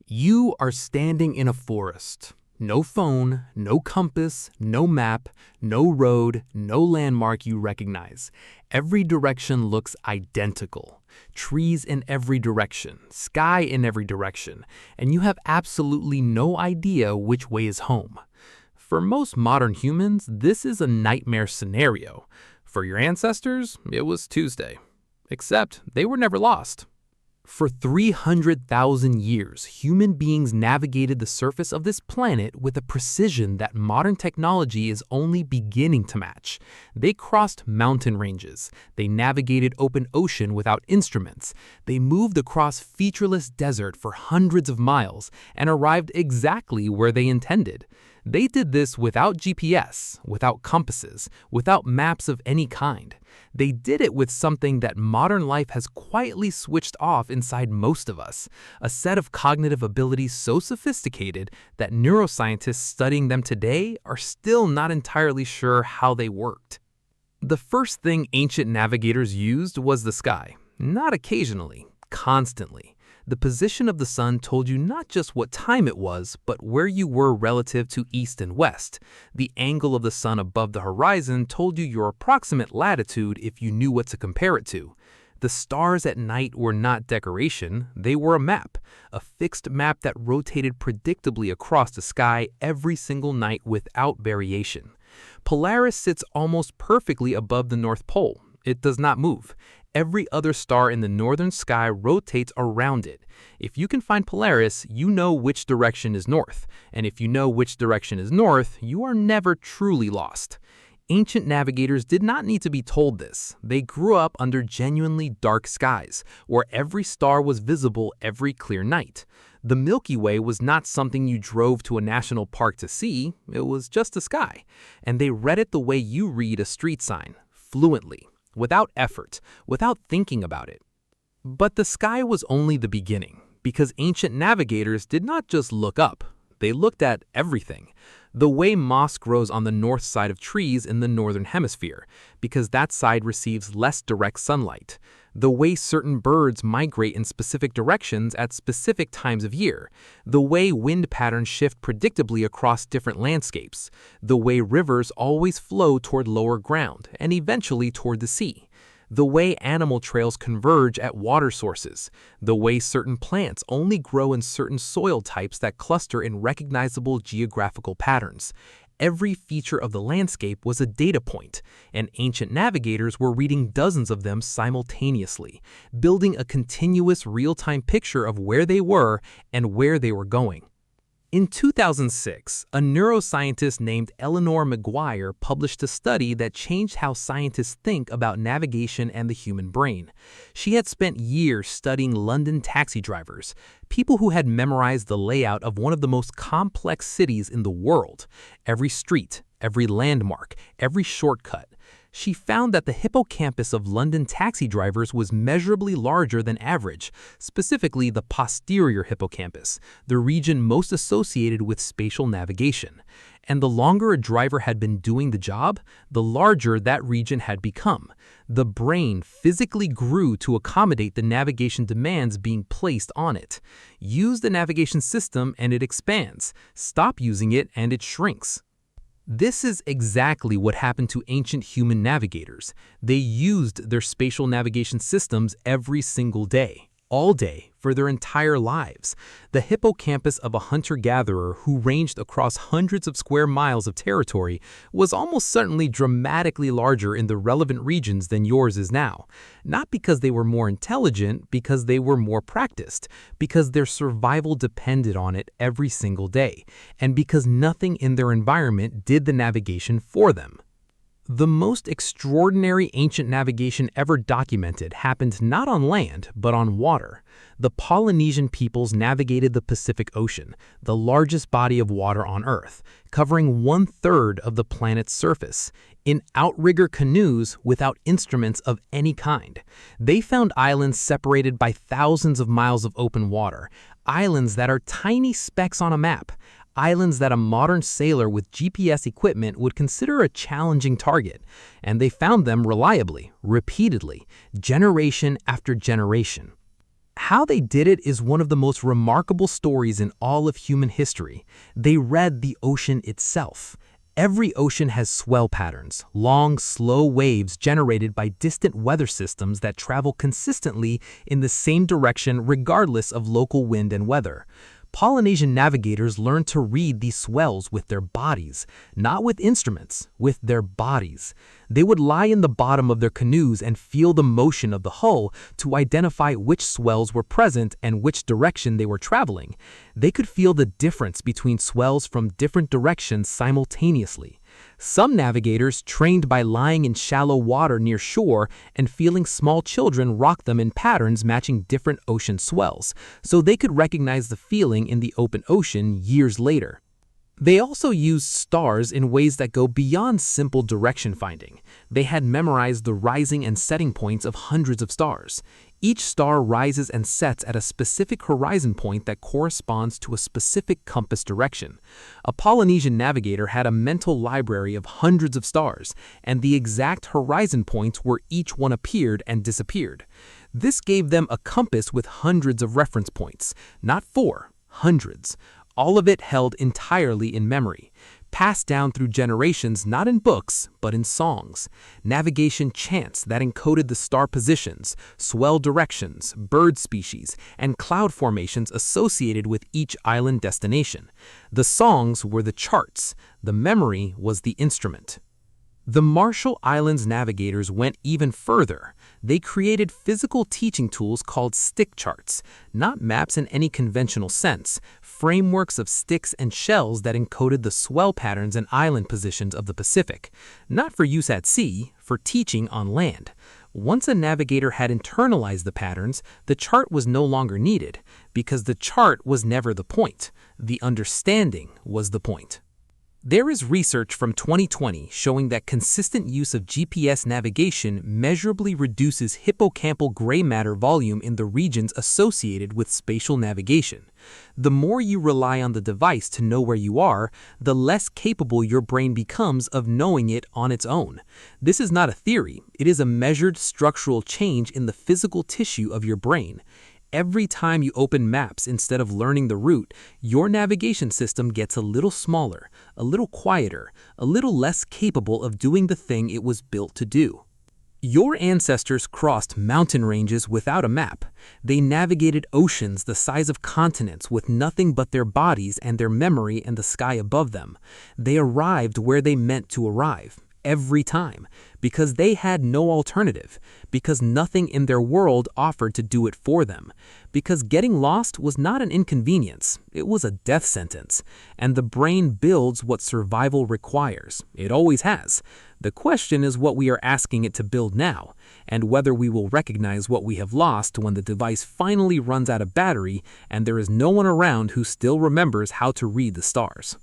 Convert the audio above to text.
You are standing in a forest. No phone, no compass, no map, no road, no landmark you recognize. Every direction looks identical. Trees in every direction, sky in every direction, and you have absolutely no idea which way is home. For most modern humans, this is a nightmare scenario. For your ancestors, it was Tuesday. Except they were never lost. For 300,000 years, human beings navigated the surface of this planet with a precision that modern technology is only beginning to match. They crossed mountain ranges. They navigated open ocean without instruments. They moved across featureless desert for hundreds of miles and arrived exactly where they intended. They did this without GPS, without compasses, without maps of any kind. They did it with something that modern life has quietly switched off inside most of us, a set of cognitive abilities so sophisticated that neuroscientists studying them today are still not entirely sure how they worked. The first thing ancient navigators used was the sky, not occasionally, constantly. The position of the sun told you not just what time it was, but where you were relative to east and west. The angle of the sun above the horizon told you your approximate latitude if you knew what to compare it to. The stars at night were not decoration, they were a map, a fixed map that rotated predictably across the sky every single night without variation. Polaris sits almost perfectly above the North Pole. It does not move. Every other star in the northern sky rotates around it. If you can find Polaris, you know which direction is north. And if you know which direction is north, you are never truly lost. Ancient navigators did not need to be told this. They grew up under genuinely dark skies, where every star was visible every clear night. The Milky Way was not something you drove to a national park to see, it was just the sky. And they read it the way you read a street sign, fluently. Without effort, without thinking about it. But the sky was only the beginning, because ancient navigators did not just look up, they looked at everything. The way moss grows on the north side of trees in the northern hemisphere, because that side receives less direct sunlight. The way certain birds migrate in specific directions at specific times of year. The way wind patterns shift predictably across different landscapes. The way rivers always flow toward lower ground and eventually toward the sea. The way animal trails converge at water sources. The way certain plants only grow in certain soil types that cluster in recognizable geographical patterns. Every feature of the landscape was a data point, and ancient navigators were reading dozens of them simultaneously, building a continuous real-time picture of where they were and where they were going. In 2006, a neuroscientist named Eleanor McGuire published a study that changed how scientists think about navigation and the human brain. She had spent years studying London taxi drivers, people who had memorized the layout of one of the most complex cities in the world. Every street, every landmark, every shortcut. She found that the hippocampus of London taxi drivers was measurably larger than average, specifically the posterior hippocampus, the region most associated with spatial navigation. And the longer a driver had been doing the job, the larger that region had become. The brain physically grew to accommodate the navigation demands being placed on it. Use the navigation system and it expands. Stop using it and it shrinks. This is exactly what happened to ancient human navigators. They used their spatial navigation systems every single day, all day, for their entire lives. The hippocampus of a hunter-gatherer who ranged across hundreds of square miles of territory was almost certainly dramatically larger in the relevant regions than yours is now. Not because they were more intelligent, because they were more practiced, because their survival depended on it every single day, and because nothing in their environment did the navigation for them. The most extraordinary ancient navigation ever documented happened not on land, but on water. The Polynesian peoples navigated the Pacific Ocean, the largest body of water on Earth, covering 1/3 of the planet's surface, in outrigger canoes without instruments of any kind. They found islands separated by thousands of miles of open water, islands that are tiny specks on a map, islands that a modern sailor with GPS equipment would consider a challenging target, and they found them reliably, repeatedly, generation after generation. How they did it is one of the most remarkable stories in all of human history. They read the ocean itself. Every ocean has swell patterns, long, slow waves generated by distant weather systems that travel consistently in the same direction regardless of local wind and weather. Polynesian navigators learned to read these swells with their bodies, not with instruments, with their bodies. They would lie in the bottom of their canoes and feel the motion of the hull to identify which swells were present and which direction they were traveling. They could feel the difference between swells from different directions simultaneously. Some navigators trained by lying in shallow water near shore and feeling small children rock them in patterns matching different ocean swells, so they could recognize the feeling in the open ocean years later. They also used stars in ways that go beyond simple direction finding. They had memorized the rising and setting points of hundreds of stars. Each star rises and sets at a specific horizon point that corresponds to a specific compass direction. A Polynesian navigator had a mental library of hundreds of stars, and the exact horizon points where each one appeared and disappeared. This gave them a compass with hundreds of reference points, not four, hundreds. All of it held entirely in memory, passed down through generations not in books, but in songs. Navigation chants that encoded the star positions, swell directions, bird species, and cloud formations associated with each island destination. The songs were the charts, the memory was the instrument. The Marshall Islands navigators went even further. They created physical teaching tools called stick charts, not maps in any conventional sense, frameworks of sticks and shells that encoded the swell patterns and island positions of the Pacific, not for use at sea, for teaching on land. Once a navigator had internalized the patterns, the chart was no longer needed, because the chart was never the point. The understanding was the point. There is research from 2020 showing that consistent use of GPS navigation measurably reduces hippocampal gray matter volume in the regions associated with spatial navigation. The more you rely on the device to know where you are, the less capable your brain becomes of knowing it on its own. This is not a theory, it is a measured structural change in the physical tissue of your brain. Every time you open maps instead of learning the route, your navigation system gets a little smaller, a little quieter, a little less capable of doing the thing it was built to do. Your ancestors crossed mountain ranges without a map. They navigated oceans the size of continents with nothing but their bodies and their memory and the sky above them. They arrived where they meant to arrive. Every time, because they had no alternative, because nothing in their world offered to do it for them, because getting lost was not an inconvenience, it was a death sentence, and the brain builds what survival requires. It always has. The question is what we are asking it to build now, and whether we will recognize what we have lost when the device finally runs out of battery and there is no one around who still remembers how to read the stars.